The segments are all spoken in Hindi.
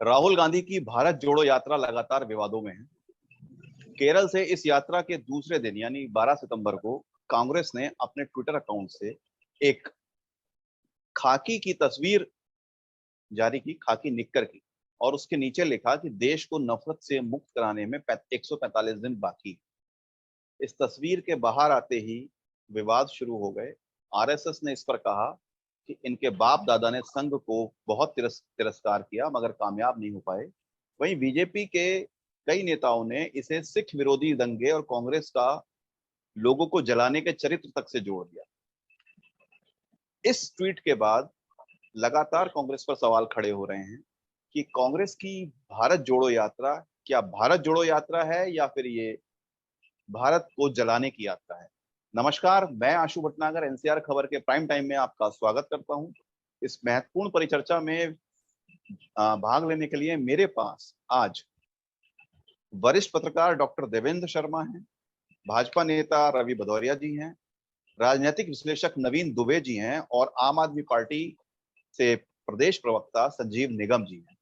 राहुल गांधी की भारत जोड़ो यात्रा लगातार विवादों में है। केरल से इस यात्रा के दूसरे दिन यानी 12 सितंबर को कांग्रेस ने अपने ट्विटर अकाउंट से एक खाकी की तस्वीर जारी की, खाकी निक्कर की, और उसके नीचे लिखा कि देश को नफरत से मुक्त कराने में 145 दिन बाकी। इस तस्वीर के बाहर आते ही विवाद शुरू हो गए। आरएसएस ने इस पर कहा कि इनके बाप दादा ने संघ को बहुत तिरस्कार किया मगर कामयाब नहीं हो पाए। वहीं बीजेपी के कई नेताओं ने इसे सिख विरोधी दंगे और कांग्रेस का लोगों को जलाने के चरित्र तक से जोड़ दिया। इस ट्वीट के बाद लगातार कांग्रेस पर सवाल खड़े हो रहे हैं कि कांग्रेस की भारत जोड़ो यात्रा क्या भारत जोड़ो यात्रा है या फिर ये भारत को जलाने की यात्रा है। नमस्कार, मैं आशु भटनागर एनसीआर खबर के प्राइम टाइम में आपका स्वागत करता हूं। इस महत्वपूर्ण परिचर्चा में भाग लेने के लिए मेरे पास आज वरिष्ठ पत्रकार डॉक्टर देवेंद्र शर्मा हैं, भाजपा नेता रवि भदौरिया जी हैं, राजनीतिक विश्लेषक नवीन दुबे जी हैं और आम आदमी पार्टी से प्रदेश प्रवक्ता संजीव निगम जी हैं।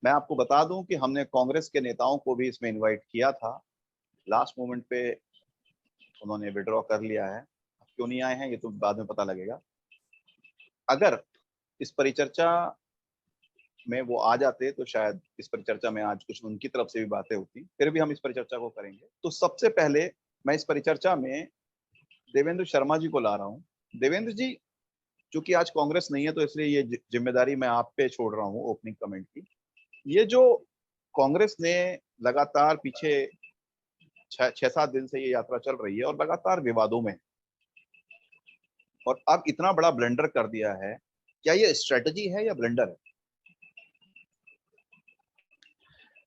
मैं आपको बता दूं कि हमने कांग्रेस के नेताओं को भी इसमें इनवाइट किया था। लास्ट मोमेंट पे उन्होंने विड्रॉ कर लिया है। क्यों नहीं आए हैं ये तो बाद में पता लगेगा। अगर इस परिचर्चा में वो आ जाते तो शायद इस परिचर्चा में आज कुछ उनकी तरफ से भी बातें होती, फिर भी हम इस परिचर्चा को करेंगे। तो सबसे पहले मैं इस परिचर्चा में देवेंद्र शर्मा जी को ला रहा हूँ। देवेंद्र जी, चूंकि आज कांग्रेस नहीं है तो इसलिए ये जिम्मेदारी मैं आप पे छोड़ रहा हूँ ओपनिंग कमेंट की। ये जो कांग्रेस ने लगातार पीछे 6-7 दिन से ये यात्रा चल रही है और लगातार विवादों में, और अब इतना बड़ा ब्लंडर कर दिया है, क्या ये स्ट्रेटजी है या ब्लंडर है?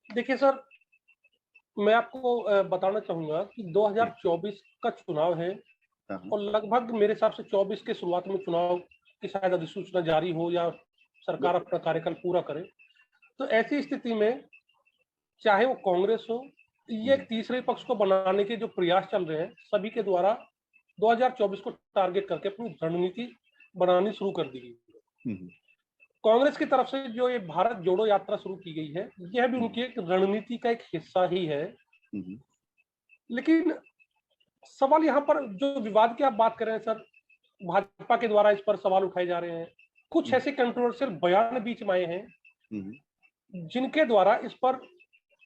देखिए सर, मैं आपको बताना चाहूंगा कि 2024 का चुनाव है और लगभग मेरे हिसाब से 24 के शुरुआत में चुनाव की शायद अधिसूचना जारी हो या सरकार अपना कार्यकाल पूरा करे। तो ऐसी स्थिति में चाहे वो कांग्रेस हो, ये एक तीसरे पक्ष को बनाने के जो प्रयास चल रहे हैं सभी के द्वारा 2024 को टारगेट करके अपनी रणनीति बनानी शुरू कर दी गई। कांग्रेस की तरफ से जो ये भारत जोड़ो यात्रा शुरू की गई है, यह भी उनकी एक रणनीति का एक हिस्सा ही है। लेकिन सवाल यहाँ पर जो विवाद की आप बात कर रहे हैं सर, भाजपा के द्वारा इस पर सवाल उठाए जा रहे हैं। कुछ ऐसे कंट्रोवर्शियल बयान बीच में आए हैं जिनके द्वारा इस पर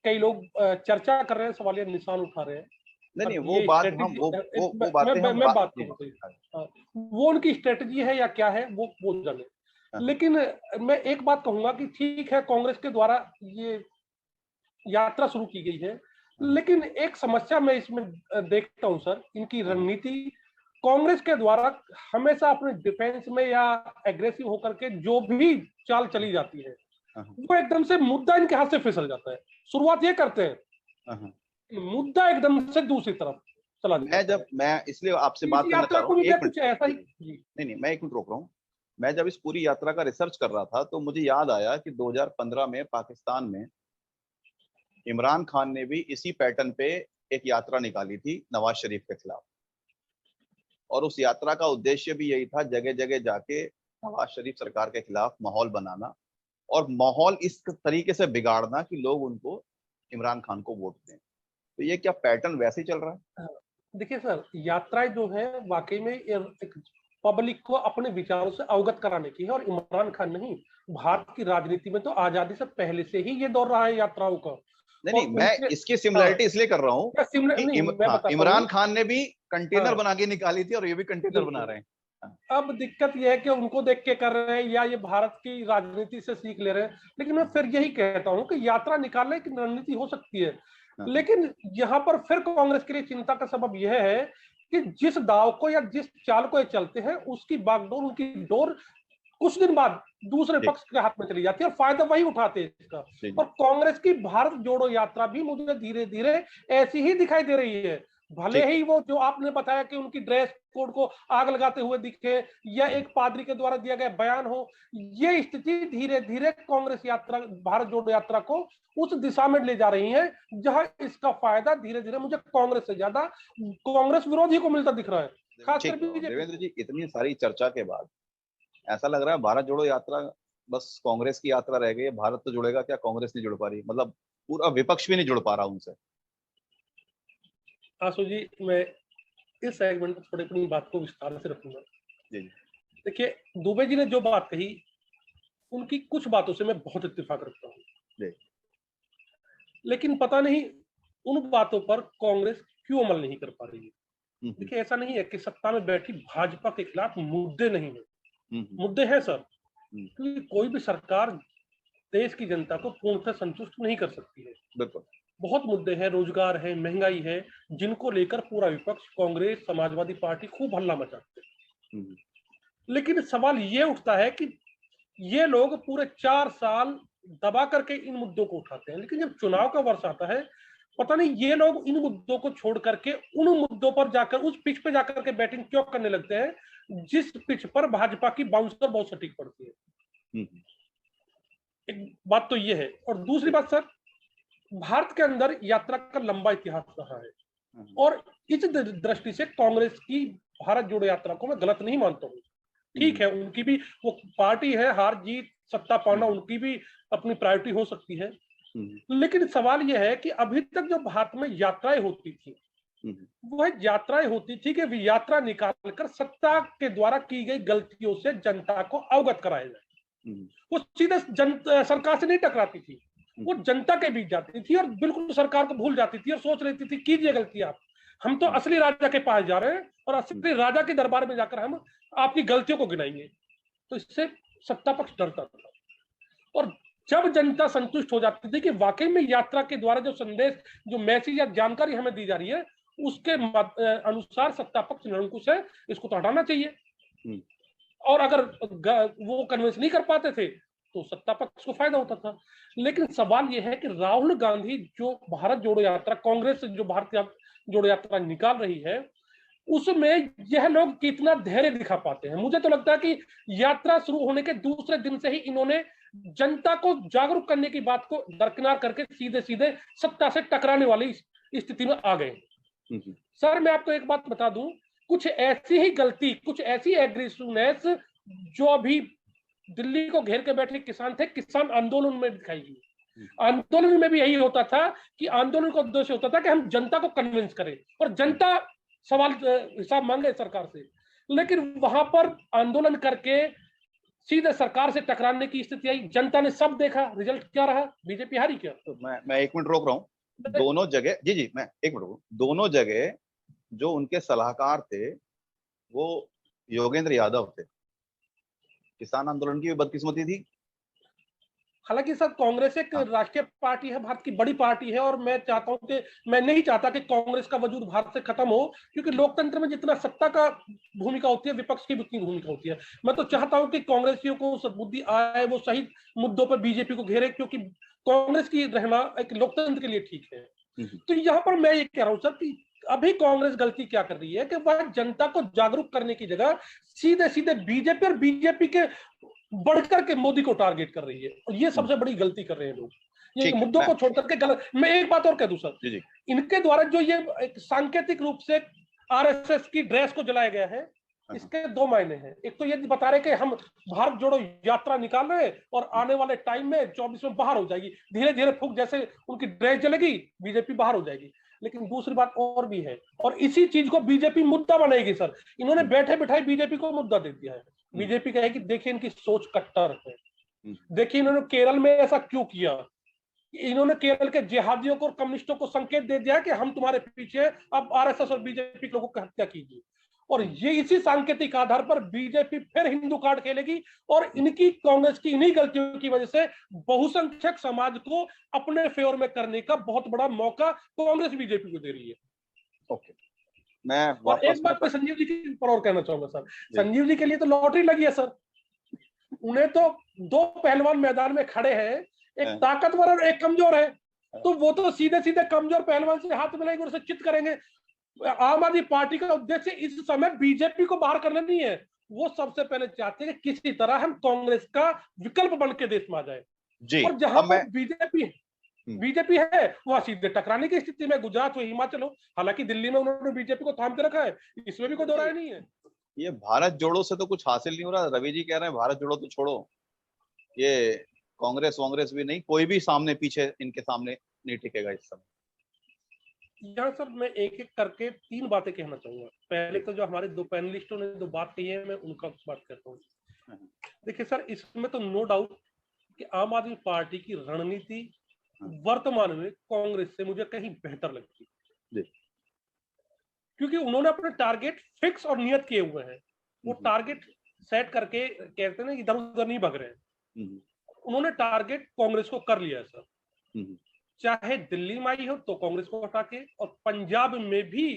कई लोग चर्चा कर रहे हैं, सवालिया निशान उठा रहे हैं। नहीं, वो बात हम वो उनकी स्ट्रेटजी है या क्या है वो जाने। लेकिन मैं एक बात कहूंगा कि ठीक है, कांग्रेस के द्वारा ये यात्रा शुरू की गई है, लेकिन एक समस्या मैं इसमें देखता हूं सर, इनकी रणनीति कांग्रेस के द्वारा हमेशा अपने डिफेंस में या एग्रेसिव होकर के जो भी चाल चली जाती है वो एकदम से मुद्दा इनके हाथ से फिसल जाता है। शुरुआत ये करते हैं, मुद्दा एकदम से दूसरी तरफ चला जाता है। मैं इसलिए आपसे बात करना चाह रहा हूं, नहीं, मैं एक मिनट रोक रहा हूं। मैं जब इस पूरी यात्रा का रिसर्च कर रहा था तो मुझे याद आया कि 2015 में पाकिस्तान में इमरान खान ने भी इसी पैटर्न पे एक यात्रा निकाली थी नवाज शरीफ के खिलाफ, और उस यात्रा का उद्देश्य भी यही था, जगह जगह जाके नवाज शरीफ सरकार के खिलाफ माहौल बनाना और माहौल इस तरीके से बिगाड़ना कि लोग उनको इमरान खान को वोट दें। तो ये क्या पैटर्न वैसे ही चल रहा है? देखिए सर, यात्राएं जो है वाकई में एक पब्लिक को अपने विचारों से अवगत कराने की है, और इमरान खान नहीं, भारत की राजनीति में तो आजादी से पहले से ही ये दौर रहा है यात्राओं का। नहीं, मैं इसकी सिमिलरिटी इसलिए कर रहा हूँ, इमरान खान ने भी कंटेनर बना के निकाली थी और ये भी कंटेनर बना रहे हैं। अब दिक्कत यह है कि उनको देख के कर रहे हैं या ये भारत की राजनीति से सीख ले रहे हैं। लेकिन मैं फिर यही कहता हूं कि यात्रा निकालने की रणनीति हो सकती है, लेकिन यहाँ पर फिर कांग्रेस के लिए चिंता का सबब यह है कि जिस दाव को या जिस चाल को ये चलते हैं उसकी बागडोर, उनकी डोर कुछ दिन बाद दूसरे पक्ष के हाथ में चली जाती है और फायदा वही उठाते हैं इसका। और कांग्रेस की भारत जोड़ो यात्रा भी मुझे धीरे धीरे ऐसी ही दिखाई दे रही है। भले ही वो जो आपने बताया कि उनकी ड्रेस कोड को आग लगाते हुए दिखे या एक पादरी के द्वारा दिया गया बयान हो, ये स्थिति धीरे धीरे कांग्रेस यात्रा, भारत जोड़ो यात्रा को उस दिशा में ले जा रही है जहां इसका फायदा धीरे धीरे मुझे कांग्रेस से ज्यादा कांग्रेस विरोधी को मिलता दिख रहा है। खासकर देवेंद्र जी, इतनी सारी चर्चा के बाद ऐसा लग रहा है भारत जोड़ो यात्रा बस कांग्रेस की यात्रा रह गई है, भारत तो जुड़ेगा क्या, कांग्रेस नहीं जुड़ पा रही, मतलब पूरा विपक्ष भी नहीं जुड़ पा रहा उनसे। आशु जी, मैं इस सेगमेंट में थोड़ी अपनी बात को विस्तार से रखूंगा। जी देखिए, दुबे जी ने जो बात कही, उनकी कुछ बातों से मैं बहुत इत्तेफाक रखता हूँ, जी। लेकिन पता नहीं उन बातों पर कांग्रेस क्यों अमल नहीं कर पा रही है। हम्म, देखिए, ऐसा नहीं है कि सत्ता में बैठी भाजपा के खिलाफ मुद्दे नहीं है, हम्म, मुद्दे हैं सर। हम्म, क्योंकि कोई भी सरकार देश की जनता को पूर्णतः संतुष्ट नहीं कर सकती है। बिल्कुल। बहुत मुद्दे हैं, रोजगार है, महंगाई है, जिनको लेकर पूरा विपक्ष, कांग्रेस, समाजवादी पार्टी खूब हल्ला मचाते हैं। हम्म, लेकिन सवाल ये उठता है कि ये लोग पूरे 4 साल दबा करके इन मुद्दों को उठाते हैं, लेकिन जब चुनाव का वर्ष आता है, पता नहीं ये लोग इन मुद्दों को छोड़ करके उन मुद्दों पर जाकर, उस पिच पे जाकर के बैटिंग क्यों करने लगते हैं जिस पिच पर भाजपा की बाउंसर बहुत सटीक पड़ती है। हम्म, एक बात तो ये है, और दूसरी बात सर, भारत के अंदर यात्रा का लंबा इतिहास रहा है, और इस दृष्टि से कांग्रेस की भारत जोड़ो यात्रा को मैं गलत नहीं मानता हूँ। ठीक है, उनकी भी वो पार्टी है, हार जीत सत्ता पाना उनकी भी अपनी प्रायोरिटी हो सकती है। लेकिन सवाल यह है कि अभी तक जो भारत में यात्राएं होती थी, वह यात्राएं होती थी कि यात्रा निकालकर सत्ता के द्वारा की गई गलतियों से जनता को अवगत कराया जाए। वो सीधे सरकार से नहीं टकराती थी, वो जनता के बीच जाती थी और बिल्कुल सरकार को भूल जाती थी और सोच लेती थी कीजिए गलती आप, हम तो असली राजा के पास जा रहे हैं और असली राजा के दरबार में जाकर हम आपकी गलतियों को गिनाएंगे। तो इससे सत्ता पक्ष डरता था, और जब जनता संतुष्ट हो जाती थी कि वाकई में यात्रा के द्वारा जो संदेश, जो मैसेज या जानकारी हमें दी जा रही है, उसके अनुसार सत्ता पक्ष निरंकुश है, इसको तो हटाना चाहिए। और अगर वो कन्विंस नहीं कर पाते थे तो सत्ता पक्ष को फायदा होता था। लेकिन सवाल यह है कि राहुल गांधी जो भारत जोड़ो यात्रा, कांग्रेस जो भारत जोड़ो यात्रा निकाल रही है, उसमें यह लोग कितना धैर्य दिखा पाते हैं। मुझे तो लगता है कि यात्रा शुरू होने के दूसरे दिन से ही इन्होंने जनता को जागरूक करने की बात को दरकिनार करके सीधे सीधे सत्ता से टकराने वाली स्थिति में आ गए। सर, मैं आपको एक बात बता दूं, कुछ ऐसी ही गलती, कुछ ऐसी एग्रेसिवनेस जो अभी दिल्ली को घेर के बैठे किसान थे, किसान आंदोलन में दिखाई गई। आंदोलन में भी यही होता था कि आंदोलन का उद्देश्य होता था कि हम जनता को कन्विंस करें और जनता सवाल हिसाब मांगे सरकार से। लेकिन वहां पर आंदोलन करके सीधे सरकार से टकराने की स्थिति आई, जनता ने सब देखा, रिजल्ट क्या रहा, बीजेपी हारी। क्या तो मैं 1 मिनट रोक रहा हूँ। दोनों जगह, जी जी, मैं 1 मिनट रोक, दोनों जगह जो उनके सलाहकार थे वो योगेंद्र यादव थे। किसान आंदोलन की भी बदकिस्मती थी। हालांकि सर, कांग्रेस एक राष्ट्रीय पार्टी है, भारत की बड़ी पार्टी है, और मैं चाहता हूं कि, मैं नहीं चाहता कि कांग्रेस का वजूद भारत से खत्म हो, क्योंकि लोकतंत्र में जितना सत्ता का भूमिका होती है, विपक्ष की उतनी भूमिका होती है। मैं तो चाहता हूं कि कांग्रेसियों को सद्बुद्धि आए, वो सही मुद्दों पर बीजेपी को घेरे, क्योंकि कांग्रेस की रहना एक लोकतंत्र के लिए ठीक है। तो यहाँ पर मैं ये कह रहा हूँ सर कि अभी कांग्रेस गलती क्या कर रही है कि वह जनता को जागरूक करने की जगह सीधे सीधे बीजेपी और बीजेपी के बढ़कर के मोदी को टारगेट कर रही है, और ये सबसे बड़ी गलती कर रहे हैं लोग, ये मुद्दों को छोड़ करके गलत। मैं एक बात और कह दूं सर, जी जी। इनके द्वारा जो ये एक सांकेतिक रूप से आरएसएस की ड्रेस को जलाया गया है, इसके दो मायने हैं। एक तो ये बता रहे कि हम भारत जोड़ो यात्रा निकाल रहे हैं और आने वाले टाइम में 24 में बाहर हो जाएगी, धीरे धीरे फूक जैसे उनकी ड्रेस जलेगी, बीजेपी बाहर हो जाएगी। लेकिन दूसरी बात और भी है, और इसी चीज को बीजेपी मुद्दा बनाएगी सर। इन्होंने बैठे बैठाए बीजेपी को मुद्दा दे दिया है। बीजेपी कहे कि देखिए इनकी सोच कट्टर है, देखिए इन्होंने केरल में ऐसा क्यों किया, इन्होंने केरल के जिहादियों को और कम्युनिस्टों को संकेत दे दिया कि हम तुम्हारे पीछे, अब आरएसएस और बीजेपी के लोगों की हत्या कीजिए। और ये इसी सांकेतिक आधार पर बीजेपी फिर हिंदू कार्ड खेलेगी, और इनकी, कांग्रेस की इन्हीं गलतियों की वजह से बहुसंख्यक समाज को अपने फेवर में करने का बहुत बड़ा मौका कांग्रेस बीजेपी को दे रही है। ओके, मैं और एक बात मैं संजीव जी के ऊपर और कहना चाहूंगा सर, संजीव जी के लिए तो लॉटरी लगी है सर। उन्हें तो दो पहलवान मैदान में खड़े हैं, एक ताकतवर और एक कमजोर है, तो वो तो सीधे सीधे कमजोर पहलवान से हाथ मिलाएंगे और उसे चित करेंगे। आम आदमी पार्टी का उद्देश्य इस समय बीजेपी को बाहर करना नहीं है, वो सबसे पहले चाहते हैं कि किसी तरह हम कांग्रेस का विकल्प बन के देश में आ जाए। और जहां पर बीजेपी है वहां सीधे टकराने की स्थिति में, गुजरात हो, हिमाचल हो। हालांकि दिल्ली में उन्होंने बीजेपी को थाम के रखा है, इसमें भी कोई दो राय नहीं है। ये भारत जोड़ो से तो कुछ हासिल नहीं हो रहा। रवि जी कह रहे हैं भारत जोड़ो तो छोड़ो, ये कांग्रेस भी नहीं, कोई भी सामने पीछे इनके सामने नहीं टिकेगा इस समय। यहाँ सर मैं एक एक करके 3 बातें कहना चाहूंगा। पहले तो जो हमारे 2 पैनलिस्टों ने 2 बात कही है, मैं उनका बात करता हूँ। देखिए सर, इसमें तो नो डाउट कि आम आदमी पार्टी की रणनीति वर्तमान में कांग्रेस से मुझे कहीं बेहतर लगती है, क्योंकि उन्होंने अपने टारगेट फिक्स और नियत किए हुए हैं। वो टारगेट सेट करके कहते हैं ना, इधर उधर नहीं भग रहे हैं। उन्होंने टारगेट कांग्रेस को कर लिया है सर। चाहे दिल्ली में आई हो तो कांग्रेस को हटा के, और पंजाब में भी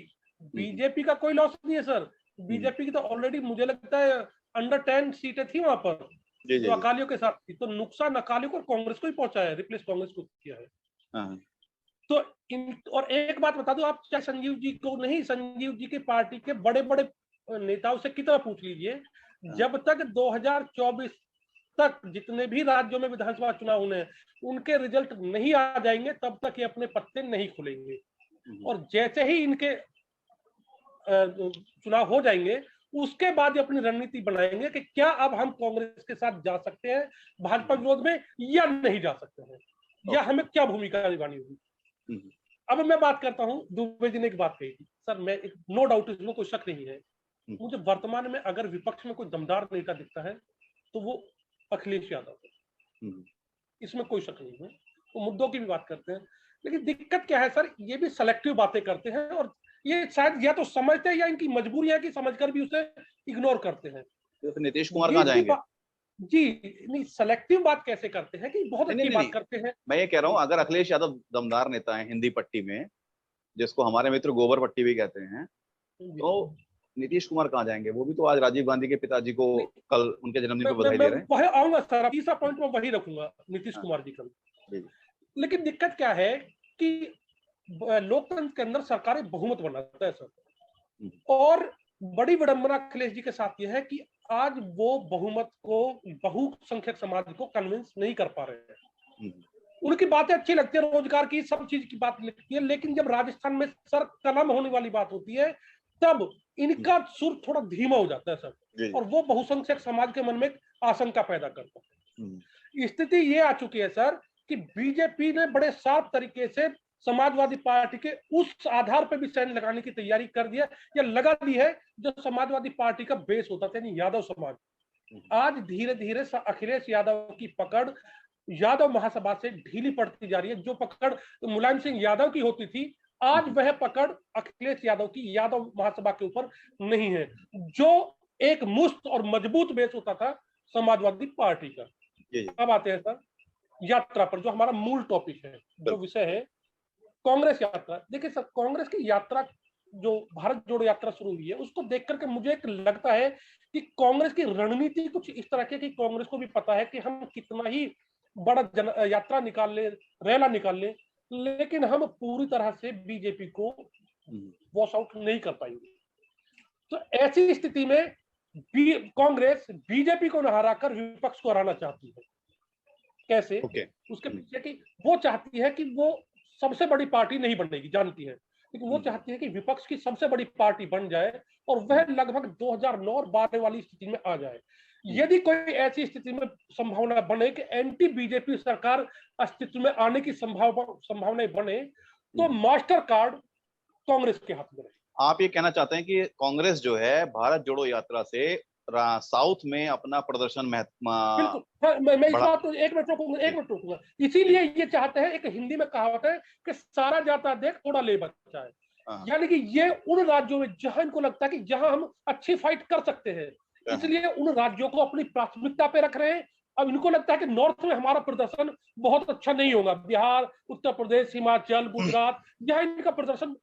बीजेपी का कोई लॉस नहीं है सर। बीजेपी की तो ऑलरेडी मुझे लगता है अंडर 10 सीटें थी वहां पर जो अकालियों के साथ थी, तो नुकसान अकालियों को कांग्रेस को ही पहुंचा है, रिप्लेस कांग्रेस को किया है। तो और एक बात बता दो आप, चाहे संजीव जी को नहीं, संजीव जी की पार्टी के बड़े बड़े नेताओं से कितना पूछ लीजिए, जब तक 2024 तक जितने भी राज्यों में विधानसभा चुनाव होने हैं उनके रिजल्ट नहीं आ जाएंगे तब तक ये अपने पत्ते नहीं खुलेंगे। और जैसे ही इनके चुनाव हो जाएंगे उसके बाद अपनी रणनीति बनाएंगे कि क्या अब हम कांग्रेस के साथ जा सकते हैं भाजपा विरोध में या नहीं जा सकते हैं, या हमें क्या भूमिका निभानी होगी। अब मैं बात करता हूं, दुबे जी ने एक बात कही थी सर, मैं नो डाउट इसमें कोई शक नहीं है, मुझे वर्तमान में अगर विपक्ष में कोई दमदार नेता दिखता है तो वो अखिलेश यादव है, इसमें कोई शक नहीं है। वो मुद्दों की भी बात करते हैं, लेकिन दिक्कत क्या है सर, ये भी सेलेक्टिव बातें करते हैं, और ये शायद या तो समझते हैं या इनकी मजबूरी है कि समझकर भी उसे इग्नोर करते हैं। तो नीतीश कुमार कहाँ जाएंगे? जी नहीं, सेलेक्टिव बात कैसे करते हैं कि बहुत अच्छी बात करते हैं। मैं ये कह रहा हूँ, अगर अखिलेश यादव दमदार नेता है हिंदी पट्टी में, जिसको हमारे मित्र गोबर पट्टी भी कहते हैं, तो नीतीश कुमार कहाँ जाएंगे? वो भी तो आज राजीव गांधी के पिताजी को कल उनके जन्मदिन पर बधाई दे रहे हैं। वही आऊंगा सर, तीसरा पॉइंट मैं वही रखूंगा नीतीश कुमार जी का। लेकिन दिक्कत क्या है कि लोकतंत्र के अंदर सरकारें बहुमत बनाता है सर, और बड़ी विडंबना अखिलेश जी के साथ यह है कि आज वो बहुमत को, बहुसंख्यक समाज को कन्विंस नहीं कर पा रहे हैं। उनकी बातें अच्छी लगती है, रोजगार की सब चीज की बात लगती है, लेकिन जब राजस्थान में सर कलम होने वाली बात होती है तब इनका सुर थोड़ा धीमा हो जाता है सर, और वो बहुसंख्यक समाज के मन में आशंका पैदा करता है। स्थिति ये आ चुकी है सर कि बीजेपी ने बड़े साफ तरीके से समाजवादी पार्टी के उस आधार पर भी सैन्य लगाने की तैयारी कर दिया या लगा दी है जो समाजवादी पार्टी का बेस होता था, यानी यादव समाज। आज धीरे धीरे अखिलेश यादव की पकड़ यादव महासभा से ढीली पड़ती जा रही है। जो पकड़ मुलायम सिंह यादव की होती थी, आज वह पकड़ अखिलेश यादव की यादव महासभा के ऊपर नहीं है, जो एक मुस्त और मजबूत बेस होता था समाजवादी पार्टी का। अब आते हैं सर यात्रा पर, जो हमारा मूल टॉपिक है, जो विषय है कांग्रेस यात्रा। देखिए सर, कांग्रेस की यात्रा जो भारत जोड़ो यात्रा शुरू हुई है, उसको देख करके मुझे एक लगता है कि कांग्रेस की रणनीति कुछ इस तरह की कि कांग्रेस को भी पता है कि हम कितना ही बड़ा यात्रा निकाल ले, रैला निकाल ले, लेकिन हम पूरी तरह से बीजेपी को वॉश आउट नहीं कर पाएंगे। तो ऐसी स्थिति में कांग्रेस बीजेपी को न हराकर विपक्ष को हराना चाहती है। कैसे? उसके पीछे कि वो चाहती है कि वो सबसे बड़ी पार्टी नहीं बनेगी, जानती है, लेकिन वो चाहती है कि विपक्ष की सबसे बड़ी पार्टी बन जाए और वह लगभग 2009 और 12 वाली स्थिति में आ जाए। यदि कोई ऐसी स्थिति में संभावना बने कि एंटी बीजेपी सरकार अस्तित्व में आने की संभावनाएं बने, तो मास्टर कार्ड कांग्रेस के हाथ में रहे। आप ये कहना चाहते हैं कि कांग्रेस जो है भारत जोड़ो यात्रा से साउथ में अपना प्रदर्शन बिल्कुल, मैं इस बात को एक मिनट रोकूंगा। इसीलिए ये चाहते हैं, एक हिंदी में कहावत है कि सारा जाता देख थोड़ा ले बच्चा है, यानी कि ये उन राज्यों में जहां इनको लगता है कि जहां हम अच्छी फाइट कर सकते हैं, इसलिए उन राज्यों को अपनी प्राथमिकता पे रख रहे हैं। अब इनको लगता है कि नॉर्थ में हमारा प्रदर्शन बहुत अच्छा नहीं होगा, बिहार, उत्तर प्रदेश, हिमाचल, गुजरात, यहाँ इनका प्रदर्शन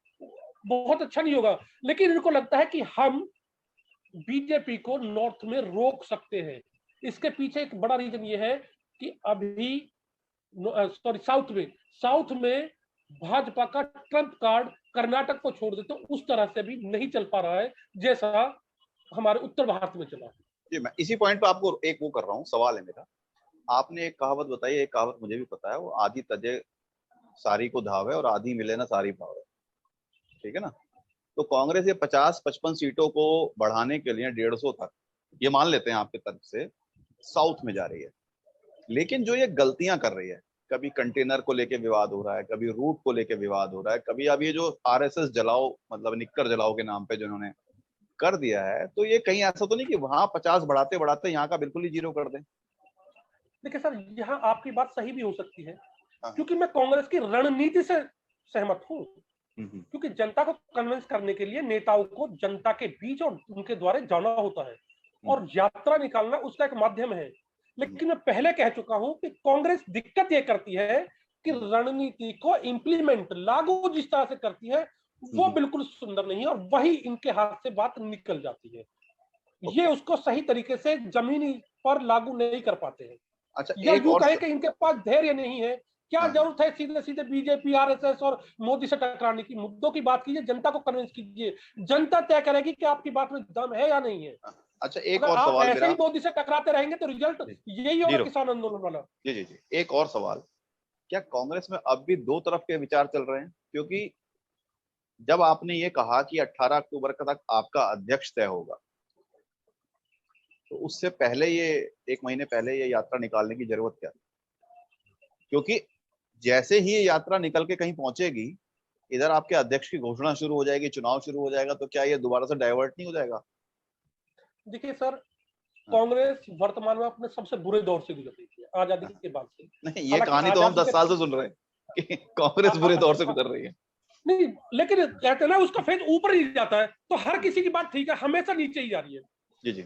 बहुत अच्छा नहीं होगा, लेकिन इनको लगता है कि हम बीजेपी को नॉर्थ में रोक सकते हैं। इसके पीछे एक बड़ा रीजन ये है कि अभी साउथ में भाजपा का ट्रम्प कार्ड कर्नाटक को छोड़ दे तो उस तरह से भी नहीं चल पा रहा है जैसा हमारे उत्तर भारत में चला। जी, मैं इसी पॉइंट पे आपको एक वो कर रहा हूँ, सवाल है मेरा। आपने एक कहावत बताई, एक कहावत मुझे भी पता है, वो आधी तजे सारी को धावे और आधी मिले ना सारी भावे, ठीक है ना? तो कांग्रेस ये 50-55 सीटों को बढ़ाने के लिए 150 तक, ये मान लेते हैं आपके तरफ से, साउथ में जा रही है, लेकिन जो ये गलतियां कर रही है, कभी कंटेनर को लेके विवाद हो रहा है, कभी रूट को लेके विवाद हो रहा है, कभी अब ये जो आरएसएस जलाओ, मतलब निक्कर जलाओ के नाम पे जिन्होंने कर दिया है, तो ये कहीं ऐसा तो नहीं कि वहां 50 बढ़ाते बढ़ाते यहाँ का बिल्कुल ही जीरो कर दें? देखिए सर, यहाँ आपकी बात सही भी हो सकती है, हाँ। क्योंकि मैं कांग्रेस की रणनीति से सहमत हूँ। हम्म। क्योंकि जनता को कन्विंस करने के लिए नेताओं को जनता के बीच और उनके द्वारा जाना होता है, और यात्रा निकालना उसका एक माध्यम है। लेकिन मैं पहले कह चुका हूं कि कांग्रेस दिक्कत ये करती है कि रणनीति को इंप्लीमेंट, लागू जिस तरह से करती है वो बिल्कुल सुंदर नहीं है, और वही इनके हाथ से बात निकल जाती है। ये उसको सही तरीके से जमीनी पर लागू नहीं कर पाते हैं। अच्छा, या एक यूं और कहे कि इनके पास धैर्य नहीं है। क्या हाँ। जरूरत है सीधे सीधे बीजेपी, आरएसएस और मोदी से टकराने की? मुद्दों की बात कीजिए, जनता को कन्विंस कीजिए, जनता तय करेगी कि आपकी बात में दम है या नहीं है। अच्छा, एक अगर और आप सवाल ऐसे मेरा। ही मोदी से टकराते रहेंगे तो रिजल्ट यही होगा जीरो। किसान आंदोलन वाला। जी जी जी, एक और सवाल। क्या कांग्रेस में अब भी दो तरफ के विचार चल रहे हैं? क्योंकि जब आपने ये कहा कि 18 अक्टूबर तक आपका अध्यक्ष तय होगा, तो उससे पहले ये, एक महीने पहले ये यात्रा निकालने की जरूरत क्या थी? क्योंकि जैसे ही ये यात्रा निकल के कहीं पहुंचेगी, इधर आपके अध्यक्ष की घोषणा शुरू हो जाएगी, चुनाव शुरू हो जाएगा, तो क्या ये दोबारा से डाइवर्ट नहीं हो जाएगा? देखिए सर, कांग्रेस वर्तमान में अपने सबसे बुरे दौर से गुजर रही है आजादी के बाद से। नहीं, ये हालांकि कहानी तो हम आजादी 10 साल से सुन रहे हैं कि कांग्रेस बुरे दौर से गुजर रही है। नहीं, लेकिन कहते हैं ना उसका फेज ऊपर ही जाता है, तो हर किसी की बात ठीक है, हमेशा नीचे ही जा रही है। जी जी।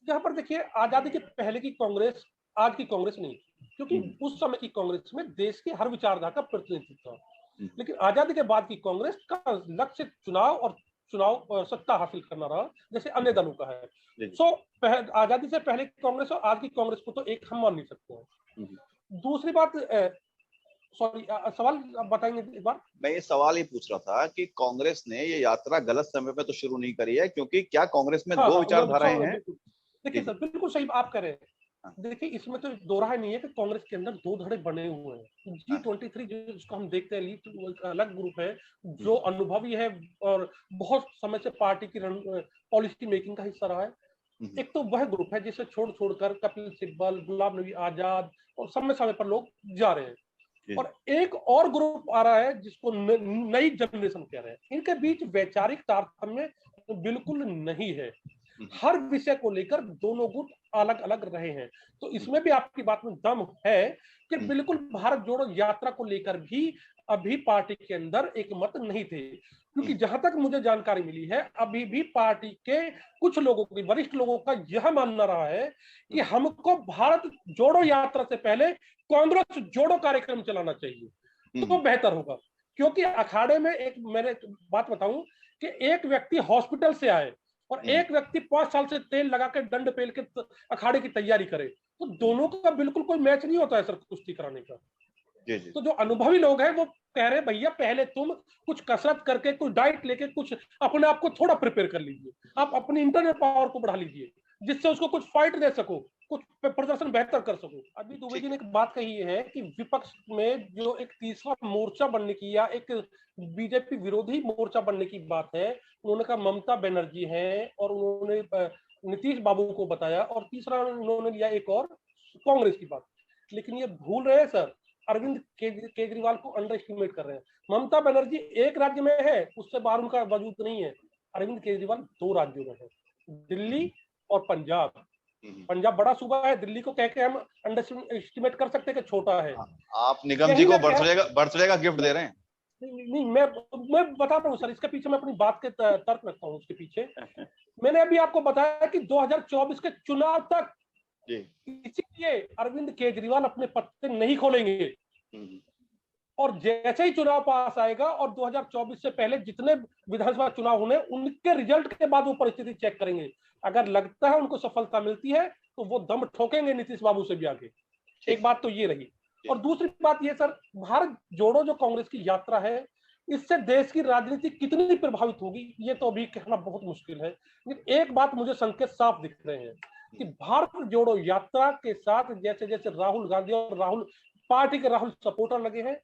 यहाँ पर देखिए, आजादी के पहले की कांग्रेस आज की कांग्रेस नहीं, क्योंकि उस समय की कांग्रेस में देश के हर विचारधारा का प्रतिनिधित्व था। लेकिन आजादी के बाद की कांग्रेस का लक्ष्य चुनाव सत्ता हासिल करना रहा, जैसे अन्य दलों का है। सो आजादी से पहले की कांग्रेस और आज की कांग्रेस को तो एक हम मान नहीं सकते हैं। दूसरी बात, सॉरी, सवाल आप बताएंगे एक बार? मैं ये सवाल ही पूछ रहा था कि कांग्रेस ने ये यात्रा गलत समय पे तो शुरू नहीं करी है, क्योंकि क्या कांग्रेस में दो विचारधाराएं हैं? देखिए सर, बिल्कुल सही आप कह रहे हैं। देखिए, इसमें तो दो राय नहीं है कि कांग्रेस के अंदर दो धड़े बने हुए हैं। G23 जिसको हम देखते हैं, लीग अलग ग्रुप है जो अनुभवी है और बहुत समय से पार्टी की पॉलिसी मेकिंग का हिस्सा रहा है। एक तो वह ग्रुप है जिसे छोड़कर कपिल सिब्बल, गुलाम नबी आजाद और समय समय पर लोग जा रहे हैं, और एक और ग्रुप आ रहा है जिसको नई जनरेशन कह रहे हैं। इनके बीच वैचारिक तारतम्य बिल्कुल नहीं है। हर विषय को लेकर दोनों गुट अलग अलग रहे हैं। तो इसमें भी आपकी बात में दम है कि बिल्कुल भारत जोड़ो यात्रा को लेकर भी अभी पार्टी के अंदर एक मत नहीं थे, क्योंकि जहां तक मुझे जानकारी मिली है, अभी भी पार्टी के कुछ लोगों की, वरिष्ठ लोगों का यह मानना रहा है कि हमको भारत जोड़ो यात्रा से पहले कांग्रेस जोड़ो कार्यक्रम चलाना चाहिए, तो बेहतर होगा। क्योंकि अखाड़े में एक, मैंने बात बताऊं कि एक व्यक्ति हॉस्पिटल से आए और एक व्यक्ति 5 साल से तेल लगा के दंड पेल के अखाड़े की तैयारी करे, तो दोनों का बिल्कुल कोई मैच नहीं होता है सर कुश्ती कराने का। जी जी। तो जो अनुभवी लोग हैं वो कह रहे हैं, भैया पहले तुम कुछ कसरत करके, कुछ डाइट लेके, कुछ अपने आप को थोड़ा प्रिपेयर कर लीजिए, आप अपनी इंटरनल पावर को बढ़ा लीजिए, जिससे उसको कुछ फाइट दे सको, कुछ प्रदर्शन बेहतर कर सको। अभी दुबे जी ने एक बात कही है कि विपक्ष में जो एक तीसरा मोर्चा बनने की या एक बीजेपी विरोधी मोर्चा बनने की बात है, उन्होंने कहा ममता बनर्जी है, और उन्होंने नीतीश बाबू को बताया, और तीसरा उन्होंने लिया एक और कांग्रेस की बात। लेकिन ये भूल रहे हैं सर, अरविंद केजरीवाल को अंडर एस्टिमेट कर रहे हैं। ममता बनर्जी एक राज्य में है, उससे बाहर उनका वजूद नहीं है। अरविंद केजरीवाल 2 राज्यों में है, दिल्ली और पंजाब। पंजाब बड़ा सूबा है, दिल्ली को कह के हम अंडर एस्टिमेट कर सकते हैं कि छोटा है। आप निगम जी को बर्थडे का गिफ्ट दे रहे हैं? नहीं, मैं बताता हूँ सर, इसके पीछे मैं अपनी बात के तर्क रखता हूँ। उसके पीछे मैंने अभी आपको बताया कि 2024 के चुनाव तक इसीलिए अरविंद केजरीवाल अपने पत्ते नहीं खोलेंगे, और जैसे ही चुनाव पास आएगा और 2024 से पहले जितने विधानसभा चुनाव होने, उनके रिजल्ट के बाद वो परिस्थिति चेक करेंगे। अगर लगता है उनको सफलता मिलती है तो वो दम ठोकेंगे नीतीश बाबू से भी आगे। एक बात तो ये रही, और दूसरी बात ये सर, भारत जोड़ो जो कांग्रेस की यात्रा है, इससे देश की राजनीति कितनी प्रभावित होगी ये तो अभी कहना बहुत मुश्किल है। लेकिन एक बात मुझे संकेत साफ दिख रहे हैं कि भारत जोड़ो यात्रा के साथ जैसे जैसे राहुल गांधी और राहुल पार्टी के राहुल सपोर्टर लगे हैं,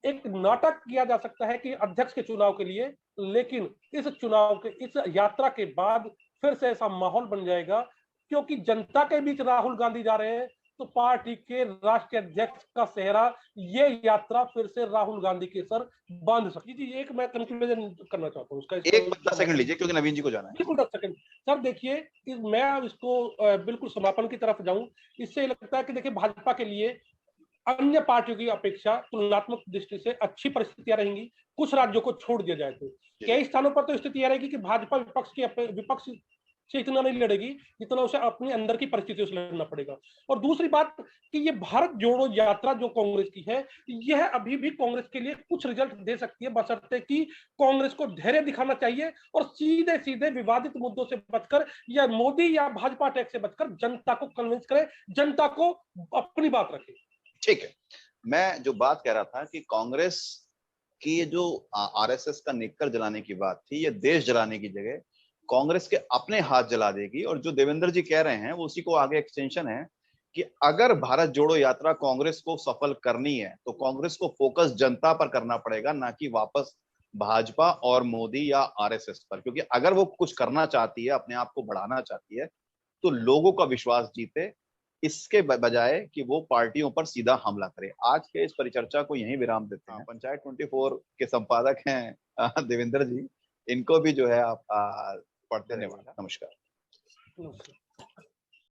एक नाटक किया जा सकता है कि अध्यक्ष के चुनाव के लिए, लेकिन इस चुनाव के, इस यात्रा के बाद फिर से ऐसा माहौल बन जाएगा, क्योंकि जनता के बीच राहुल गांधी जा रहे हैं, तो पार्टी के राष्ट्रीय अध्यक्ष का सेहरा ये यात्रा फिर से राहुल गांधी के सर बांध सकती। जी एक मैं कंक्लूजन करना चाहता हूँ उसका, एक 10 सेकंड लीजिए क्योंकि नवीन जी को जाना है। बिल्कुल 10 सेकंड सर। देखिए मैं अब इसको बिल्कुल समापन की तरफ जाऊं, इससे लगता है कि देखिए भाजपा के लिए अन्य पार्टियों की अपेक्षा तुलनात्मक दृष्टि से अच्छी परिस्थितियां रहेंगी। कुछ राज्यों को छोड़ दिया जाए तो कई स्थानों पर तो स्थिति यह रहेगी कि भाजपा विपक्ष से इतना नहीं लड़ेगी जितना उसे अपने अंदर की परिस्थितियों से लड़ना पड़ेगा। और दूसरी बात कि ये भारत जोड़ो यात्रा जो कांग्रेस की है, यह अभी भी कांग्रेस के लिए कुछ रिजल्ट दे सकती है, बशर्ते कि कांग्रेस को धैर्य दिखाना चाहिए और सीधे सीधे विवादित मुद्दों से बचकर या मोदी या भाजपा टैक्स से बचकर जनता को कन्विंस करे, जनता को अपनी बात रखे। ठीक है, मैं जो बात कह रहा था कि कांग्रेस की ये जो आरएसएस का निक्कर जलाने की बात थी, ये देश जलाने की जगह कांग्रेस के अपने हाथ जला देगी। और जो देवेंद्र जी कह रहे हैं वो उसी को आगे एक्सटेंशन है कि अगर भारत जोड़ो यात्रा कांग्रेस को सफल करनी है तो कांग्रेस को फोकस जनता पर करना पड़ेगा, ना कि वापस भाजपा और मोदी या आरएसएस पर। क्योंकि अगर वो कुछ करना चाहती है, अपने आप को बढ़ाना चाहती है, तो लोगों का विश्वास जीते, इसके बजाय कि वो पार्टियों पर सीधा हमला करे। आज के इस परिचर्चा को यहीं विराम देते हैं। पंचायत 24 के संपादक हैं देवेंद्र जी, इनको भी जो है आप पढ़ते रहिएगा। नमस्कार।